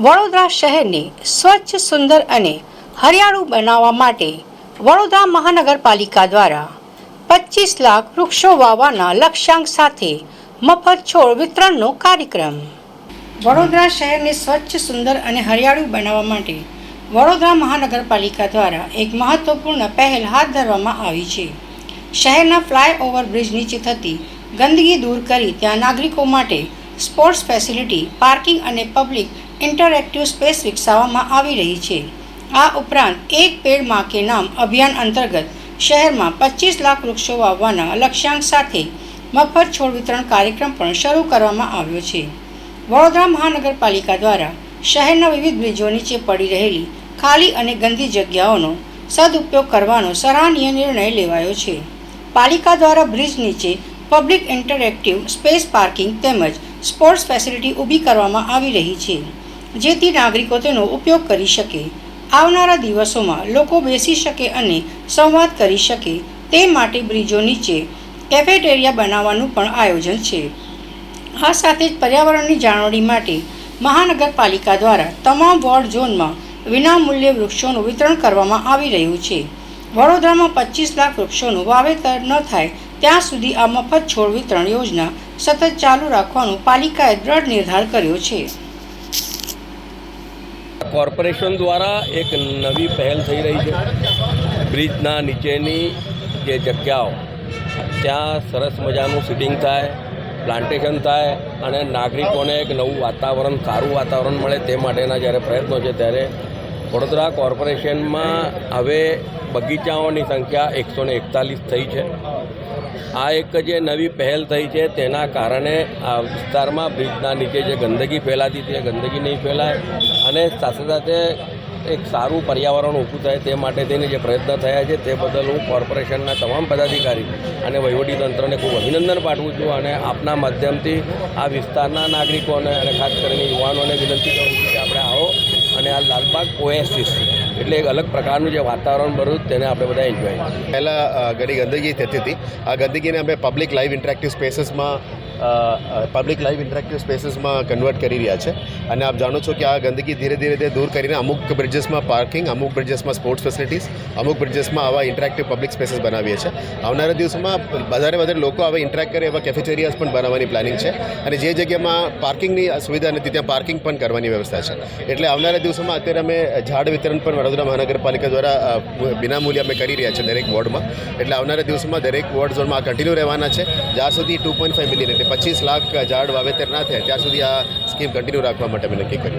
વડોદરા શહેરને સ્વચ્છ, સુંદર અને હરિયાળું બનાવવા માટે વડોદરા મહાનગરપાલિકા દ્વારા 25 લાખ વૃક્ષો વાવવાના લક્ષ્યાંક સાથે મફત છોડ વિતરણનો કાર્યક્રમ. વડોદરા શહેરને સ્વચ્છ, સુંદર અને હરિયાળું બનાવવા માટે વડોદરા મહાનગરપાલિકા દ્વારા એક મહત્વપૂર્ણ પહેલ હાથ ધરવામાં આવી છે. શહેરના ફ્લાયઓવર બ્રિજ નીચે થતી ગંદકી દૂર કરી ત્યાં નાગરિકો માટે સ્પોર્ટ્સ ફેસિલિટી, પાર્કિંગ અને પબ્લિક ઇન્ટરેક્ટિવ સ્પેસ વિકસાવવામાં આવી રહી છે. આ ઉપરાંત એક પેડ માં કે નામ અભિયાન અંતર્ગત શહેરમાં 25 લાખ વૃક્ષો વાવવાના લક્ષ્યાંક સાથે મફત છોડ વિતરણ કાર્યક્રમ પણ શરૂ કરવામાં આવ્યો છે. વડોદરા મહાનગરપાલિકા દ્વારા શહેરના વિવિધ બ્રિજો નીચે પડી રહેલી ખાલી અને ગંદી જગ્યાઓનો સદુપયોગ કરવાનો સરાહનીય નિર્ણય લેવાયો છે. પાલિકા દ્વારા બ્રિજ નીચે પબ્લિક ઇન્ટરેક્ટિવ સ્પેસ, પાર્કિંગ તેમજ સ્પોર્ટ્સ ફેસિલિટી ઊભી કરવામાં આવી રહી છે, જેથી નાગરિકો તેનો ઉપયોગ કરી શકે, આવનારા દિવસોમાં લોકો બેસી શકે અને સંવાદ કરી શકે તે માટે બ્રિજો નીચે કેફેટેરિયા બનાવવાનું પણ આયોજન છે. આ સાથે જ પર્યાવરણની જાળવણી માટે મહાનગરપાલિકા દ્વારા તમામ વોર્ડ ઝોનમાં વિનામૂલ્યે વૃક્ષોનું વિતરણ કરવામાં આવી રહ્યું છે. વડોદરામાં 25 લાખ વૃક્ષોનું વાવેતર ન થાય ત્યાં સુધી આ મફત છોડ વિતરણ યોજના સતત ચાલુ રાખવાનો પાલિકાએ દ્રઢ નિર્ધાર કર્યો છે. કોર્પોરેશન દ્વારા એક નવી પહેલ થઈ રહી છે. બ્રિજના નીચેની જે જગ્યાઓ ત્યાં સરસ મજાનું સિટિંગ થાય, પ્લાન્ટેશન થાય અને નાગરિકોને એક નવું વાતાવરણ, સારું વાતાવરણ મળે તે માટેના જ્યારે પ્રયત્નો છે ત્યારે વડોદરા કોર્પોરેશનમાં હવે બગીચાઓની સંખ્યા 141 થઈ છે. આ એક જે નવી પહેલ થઈ છે તેના કારણે આ વિસ્તારમાં બ્રિજના નીચે જે ગંદકી ફેલાતી હતી એ ગંદકી નહીં ફેલાય અને સાથે સાથે એક સારું પર્યાવરણ ઊભું થાય તે માટે થઈને જે પ્રયત્ન થયા છે તે બદલ હું કોર્પોરેશનના તમામ પદાધિકારી અને વહીવટીતંત્રને ખૂબ અભિનંદન પાઠવું છું અને આપના માધ્યમથી આ વિસ્તારના નાગરિકોને અને ખાસ કરીને યુવાનોને વિનંતી કરું છું કે આપણે આવો અને આ લાલબાગ ઓએસિસ એટલે એક અલગ પ્રકારનું જે વાતાવરણ બન્યું તેને આપણે બધા એન્જોય કરીએ. પહેલાં ઘણી ગંદકી થતી હતી. આ ગંદકીને અમે પબ્લિક લાઈવ ઇન્ટરેક્ટિવ સ્પેસીસમાં કન્વર્ટ કરી રહ્યા છે અને આપ જાણો છો કે આ ગંદકી ધીરે ધીરે દૂર કરીને અમુક બ્રિજેસમાં પાર્કિંગ, અમુક બ્રિજેસમાં સ્પોર્ટ્સ ફેસિલિટીઝ, અમુક બ્રિજેસમાં આવા ઇન્ટરેક્ટિવ પબ્લિક સ્પેસીસ બનાવીએ છીએ. આવનારા દિવસોમાં વધારે લોકો આવા ઇન્ટરેક્ટ કરે એવા કેફેટેરિયાસ પણ બનાવવાની પ્લાનિંગ છે અને જે જગ્યામાં પાર્કિંગની સુવિધા નથી ત્યાં પાર્કિંગ પણ કરવાની વ્યવસ્થા છે. એટલે આવનારા દિવસોમાં અત્યારે અમે ઝાડ વિતરણ પણ વડોદરા મહાનગરપાલિકા દ્વારા વિનામૂલ્યે અમે કરી રહ્યા છીએ દરેક વોર્ડમાં. એટલે આવનારા દિવસોમાં દરેક વોર્ડ ઝોનમાં કન્ટિન્યુ રહેવાના છે. જ્યાં સુધી 2.5 મિલિયન એટલે 25 લાખ ઝાડ વાવેતર ના થાય ત્યાં સુધી આ સ્કીમ કન્ટિન્યુ રાખવા માટે અમે નક્કી કર્યું.